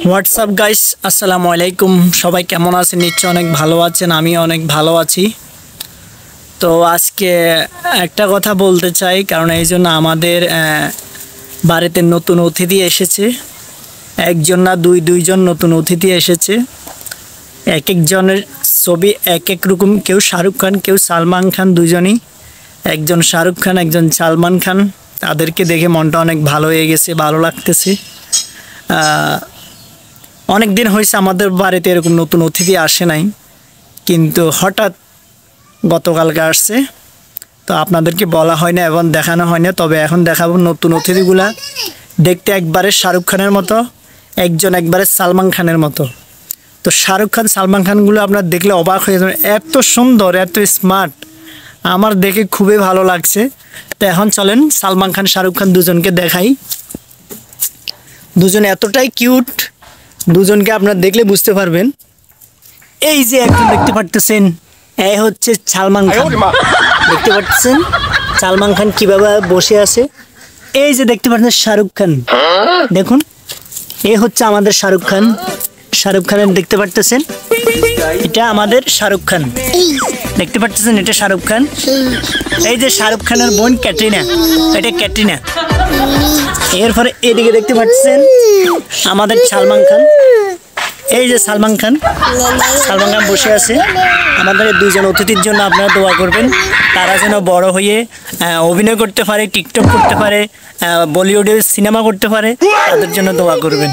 WhatsApp guys, আসসালামু আলাইকুম। সবাই কেমন আছেন? নিশ্চয় অনেক ভালো আছেন, আমি অনেক ভালো আছি। তো আজকে একটা কথা বলতে চাই, কারণ এই জন্য আমাদের বাড়িতে নতুন অতিথি এসেছে। একজন না দুইজন নতুন অতিথি এসেছে। এক একজনের ছবি এক এক রকম, কেউ শাহরুখ খান, কেউ সালমান খান, দুজনই। একজন শাহরুখ খান, একজন সালমান খান। তাদেরকে দেখে মনটা অনেক ভালো হয়ে গেছে, ভালো লাগতেছে। অনেক দিন হয়েছে আমাদের বাড়িতে এরকম নতুন অতিথি আসে নাই, কিন্তু হঠাৎ গতকালকে আসছে। তো আপনাদেরকে বলা হয় না এবং দেখানো হয় না, তবে এখন দেখাবো। নতুন অতিথিগুলা দেখতে একবারে শাহরুখ খানের মতো, একজন একবারে সালমান খানের মতো। তো শাহরুখ খান সালমান খানগুলো আপনারা দেখলে অবাক হয়ে যাবেন, এত সুন্দর, এত স্মার্ট। আমার দেখে খুবই ভালো লাগছে। তো এখন চলেন সালমান খান শাহরুখ খান দুজনকে দেখাই। দুজন এতটাই কিউট, দুজনকে আপনারা দেখলে বুঝতে পারবেন। এই যে একজন দেখতে পারতেছেন, এই হচ্ছে সালমান খান। দেখতে পাচ্ছেন সালমান খান কিভাবে বসে আছে। এই যে দেখতে পাচ্ছেন শাহরুখ খান, দেখুন এই হচ্ছে আমাদের শাহরুখ খান। শাহরুখ খানের দেখতে পারতেছেন, এটা আমাদের শাহরুখ খান। দেখতে পাচ্ছেন এটা শাহরুখ খান। এই যে শাহরুখ খানের বোন ক্যাটরিনা, এটা ক্যাটরিনা। এরপরে এদিকে দেখতে পাচ্ছেন আমাদের সালমান খান। এই যে সালমান খান বসে আছে। আমাদের এই দুজন অতিথির জন্য আপনারা দোয়া করবেন, তারা যেন বড় হয়ে অভিনয় করতে পারে, টিকটক করতে পারে, বলিউডের সিনেমা করতে পারে। তাদের জন্য দোয়া করবেন।